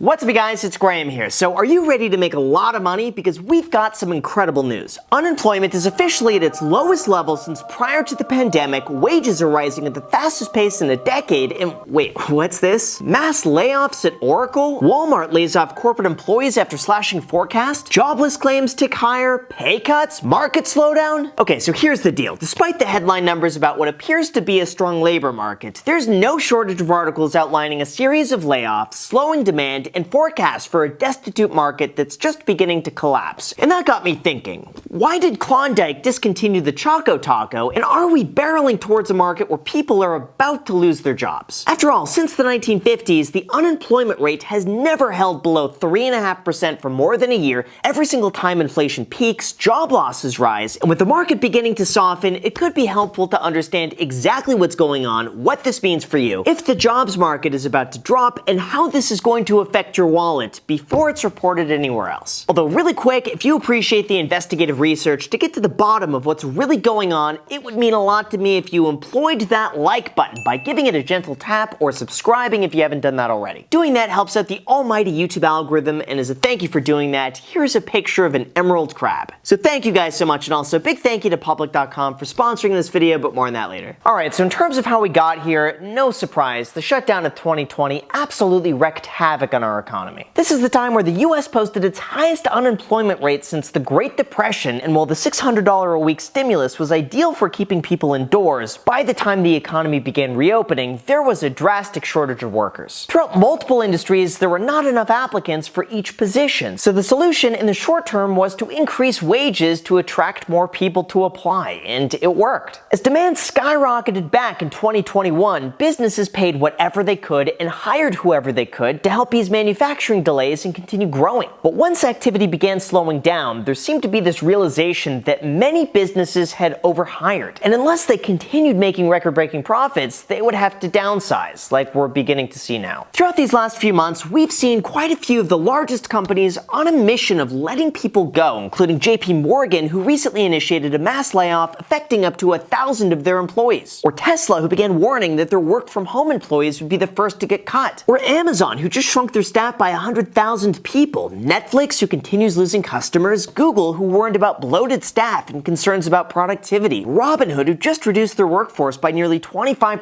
What's up, you guys? It's Graham here. So are you ready to make a lot of money? Because we've got some incredible news. Unemployment is officially at its lowest level since prior to the pandemic, wages are rising at the fastest pace in a decade, and wait, what's this? Mass layoffs at Oracle? Walmart lays off corporate employees after slashing forecast? Jobless claims tick higher? Pay cuts? Market slowdown? Okay, so here's the deal. Despite the headline numbers about what appears to be a strong labor market, there's no shortage of articles outlining a series of layoffs, slowing demand, and forecasts for a destitute market that's just beginning to collapse. And that got me thinking, why did Klondike discontinue the Choco Taco, and are we barreling towards a market where people are about to lose their jobs? After all, since the 1950s, the unemployment rate has never held below 3.5% for more than a year. Every single time inflation peaks, job losses rise, and with the market beginning to soften, it could be helpful to understand exactly what's going on, what this means for you, if the jobs market is about to drop, and how this is going to affect your wallet before it's reported anywhere else. Although really quick, if you appreciate the investigative research to get to the bottom of what's really going on, it would mean a lot to me if you employed that like button by giving it a gentle tap or subscribing if you haven't done that already. Doing that helps out the almighty YouTube algorithm, and as a thank you for doing that, here's a picture of an emerald crab. So thank you guys so much, and also a big thank you to Public.com for sponsoring this video, but more on that later. Alright, so in terms of how we got here, no surprise, the shutdown of 2020 absolutely wreaked havoc on our economy. This is the time where the US posted its highest unemployment rate since the Great Depression, and while the $600 a week stimulus was ideal for keeping people indoors, by the time the economy began reopening, there was a drastic shortage of workers. Throughout multiple industries, there were not enough applicants for each position, so the solution in the short term was to increase wages to attract more people to apply, and it worked. As demand skyrocketed back in 2021, businesses paid whatever they could and hired whoever they could to help ease manufacturing delays and continue growing. But once activity began slowing down, there seemed to be this realization that many businesses had overhired, and unless they continued making record-breaking profits, they would have to downsize, like we're beginning to see now. Throughout these last few months, we've seen quite a few of the largest companies on a mission of letting people go, including JP Morgan, who recently initiated a mass layoff affecting up to 1,000 of their employees, or Tesla, who began warning that their work-from-home employees would be the first to get cut, or Amazon, who just shrunk their staff by 100,000 people, Netflix, who continues losing customers, Google, who warned about bloated staff and concerns about productivity, Robinhood, who just reduced their workforce by nearly 25%,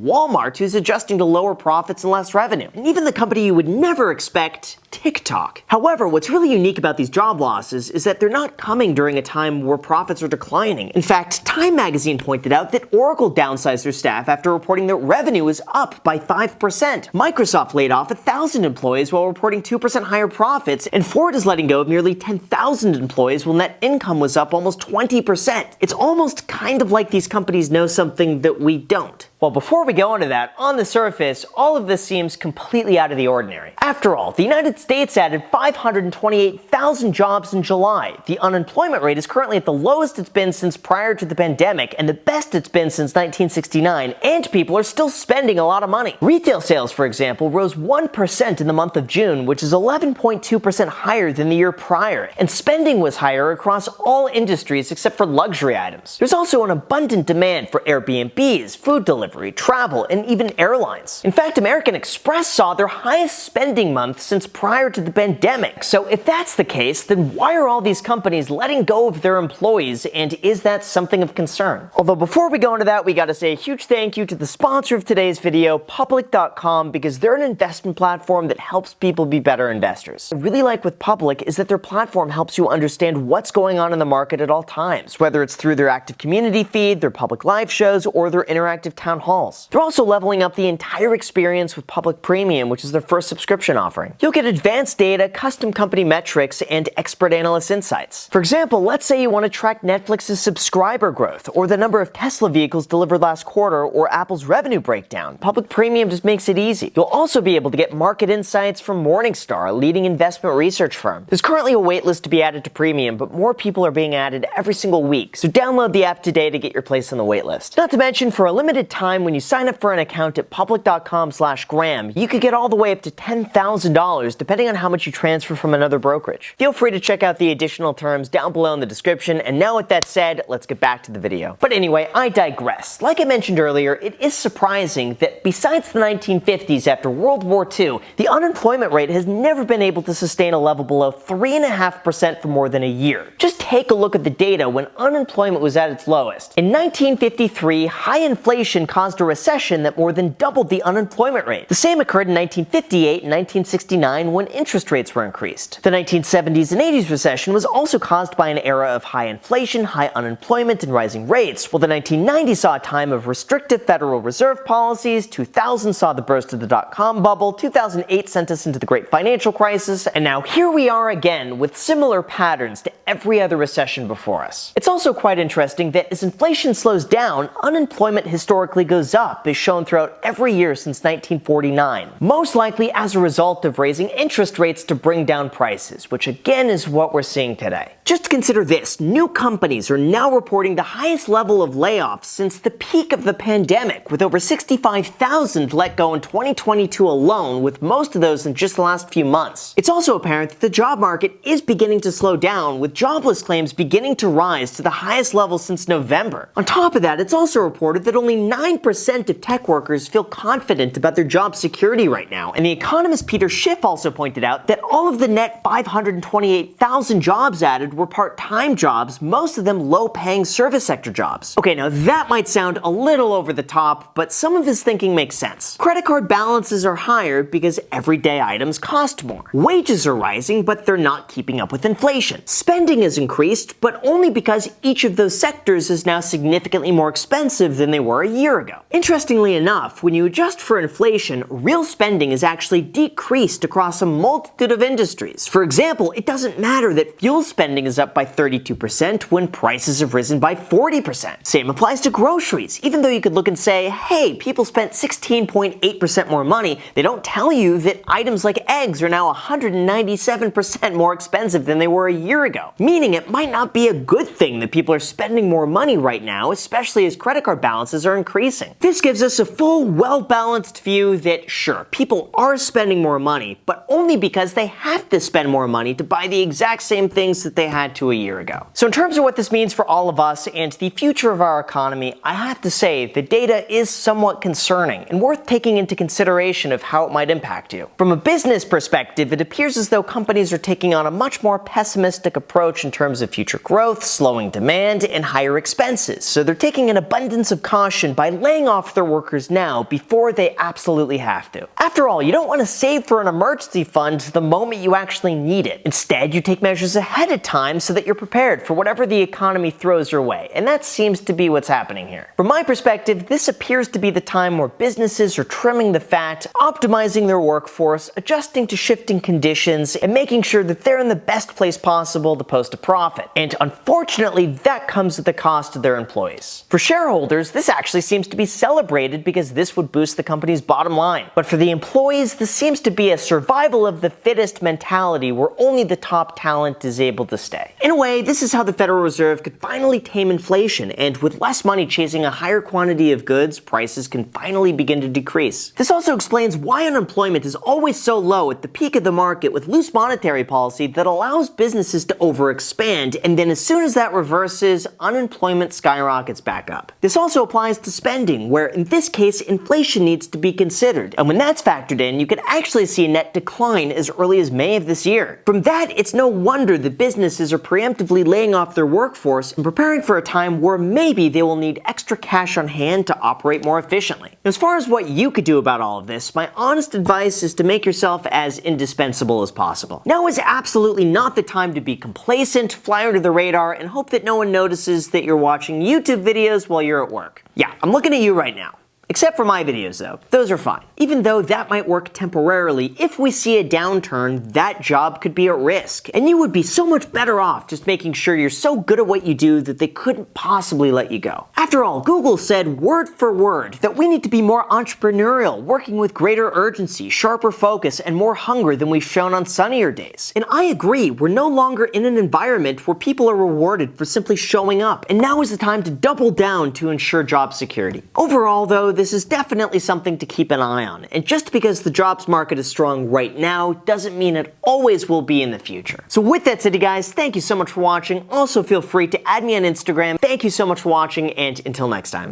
Walmart, who's adjusting to lower profits and less revenue, and even the company you would never expect, TikTok. However, what's really unique about these job losses is that they're not coming during a time where profits are declining. In fact, Time magazine pointed out that Oracle downsized their staff after reporting that revenue is up by 5%. Microsoft laid off 1,000 employees while reporting 2% higher profits, and Ford is letting go of nearly 10,000 employees while net income was up almost 20%. It's almost kind of like these companies know something that we don't. Well, before we go into that, on the surface, all of this seems completely out of the ordinary. After all, the United States added 528,000 jobs in July. The unemployment rate is currently at the lowest it's been since prior to the pandemic, and the best it's been since 1969, and people are still spending a lot of money. Retail sales, for example, rose 1% in the month of June, which is 11.2% higher than the year prior, and spending was higher across all industries except for luxury items. There's also an abundant demand for Airbnbs, food delivery, travel, and even airlines. In fact, American Express saw their highest spending month since prior to the pandemic. So if that's the case, then why are all these companies letting go of their employees, and is that something of concern? Although before we go into that, we gotta say a huge thank you to the sponsor of today's video, Public.com, because they're an investment platform that helps people be better investors. What I really like with Public is that their platform helps you understand what's going on in the market at all times, whether it's through their active community feed, their public live shows, or their interactive town halls. They're also leveling up the entire experience with Public Premium, which is their first subscription offering. You'll get advanced data, custom company metrics, and expert analyst insights. For example, let's say you want to track Netflix's subscriber growth, or the number of Tesla vehicles delivered last quarter, or Apple's revenue breakdown. Public Premium just makes it easy. You'll also be able to get market insights from Morningstar, a leading investment research firm. There's currently a waitlist to be added to Premium, but more people are being added every single week, so download the app today to get your place on the waitlist. Not to mention, for a limited time, time, when you sign up for an account at public.com/Graham, you could get all the way up to $10,000 depending on how much you transfer from another brokerage. Feel free to check out the additional terms down below in the description, and now with that said, let's get back to the video. But anyway, I digress. Like I mentioned earlier, it is surprising that besides the 1950s after World War II, the unemployment rate has never been able to sustain a level below 3.5% for more than a year. Just take a look at the data when unemployment was at its lowest. In 1953, high inflation caused a recession that more than doubled the unemployment rate. The same occurred in 1958 and 1969 when interest rates were increased. The 1970s and 80s recession was also caused by an era of high inflation, high unemployment, and rising rates, while the 1990s saw a time of restrictive Federal Reserve policies, 2000 saw the burst of the dot-com bubble, 2008 sent us into the Great Financial Crisis, and now here we are again with similar patterns to every other recession before us. It's also quite interesting that as inflation slows down, unemployment historically goes up, as shown throughout every year since 1949, most likely as a result of raising interest rates to bring down prices, which again is what we're seeing today. Just consider this, new companies are now reporting the highest level of layoffs since the peak of the pandemic, with over 65,000 let go in 2022 alone, with most of those in just the last few months. It's also apparent that the job market is beginning to slow down, with jobless claims beginning to rise to the highest level since November. On top of that, it's also reported that only 9% of tech workers feel confident about their job security right now, and the economist Peter Schiff also pointed out that all of the net 528,000 jobs added were part-time jobs, most of them low-paying service sector jobs. Okay, now that might sound a little over the top, but some of his thinking makes sense. Credit card balances are higher because everyday items cost more. Wages are rising, but they're not keeping up with inflation. Spending has increased, but only because each of those sectors is now significantly more expensive than they were a year ago. Interestingly enough, when you adjust for inflation, real spending has actually decreased across a multitude of industries. For example, it doesn't matter that fuel spending is up by 32% when prices have risen by 40%. Same applies to groceries. Even though you could look and say, hey, people spent 16.8% more money, they don't tell you that items like eggs are now 197% more expensive than they were a year ago. Meaning it might not be a good thing that people are spending more money right now, especially as credit card balances are increasing. This gives us a full, well-balanced view that sure, people are spending more money, but only because they have to spend more money to buy the exact same things that they had to a year ago. So in terms of what this means for all of us and the future of our economy, I have to say the data is somewhat concerning and worth taking into consideration of how it might impact you. From a business perspective, it appears as though companies are taking on a much more pessimistic approach in terms of future growth, slowing demand, and higher expenses. So they're taking an abundance of caution by laying off their workers now before they absolutely have to. After all, you don't want to save for an emergency fund the moment you actually need it. Instead, you take measures ahead of time so that you're prepared for whatever the economy throws your way, and that seems to be what's happening here. From my perspective, this appears to be the time where businesses are trimming the fat, optimizing their workforce, adjusting to shifting conditions, and making sure that they're in the best place possible to post a profit. And unfortunately, that comes at the cost of their employees. For shareholders, this actually seems to be celebrated because this would boost the company's bottom line. But for the employees, this seems to be a survival of the fittest mentality where only the top talent is able to stay. In a way, this is how the Federal Reserve could finally tame inflation, and with less money chasing a higher quantity of goods, prices can finally begin to decrease. This also explains why unemployment is always so low at the peak of the market with loose monetary policy that allows businesses to overexpand, and then as soon as that reverses, unemployment skyrockets back up. This also applies to spending, where in this case, inflation needs to be considered, and when that's factored in, you could actually see a net decline as early as May of this year. From that, it's no wonder that businesses are preemptively laying off their workforce and preparing for a time where maybe they will need extra cash on hand to operate more efficiently. As far as what you could do about all of this, my honest advice is to make yourself as indispensable as possible. Now is absolutely not the time to be complacent, fly under the radar, and hope that no one notices that you're watching YouTube videos while you're at work. Yeah, I'm looking at you right now. Except for my videos though, those are fine. Even though that might work temporarily, if we see a downturn, that job could be at risk. And you would be so much better off just making sure you're so good at what you do that they couldn't possibly let you go. After all, Google said word for word that we need to be more entrepreneurial, working with greater urgency, sharper focus, and more hunger than we've shown on sunnier days. And I agree, we're no longer in an environment where people are rewarded for simply showing up, and now is the time to double down to ensure job security. Overall though, this is definitely something to keep an eye on. And just because the jobs market is strong right now doesn't mean it always will be in the future. So with that said, you guys, thank you so much for watching. Also, feel free to add me on Instagram. Thank you so much for watching, and until next time.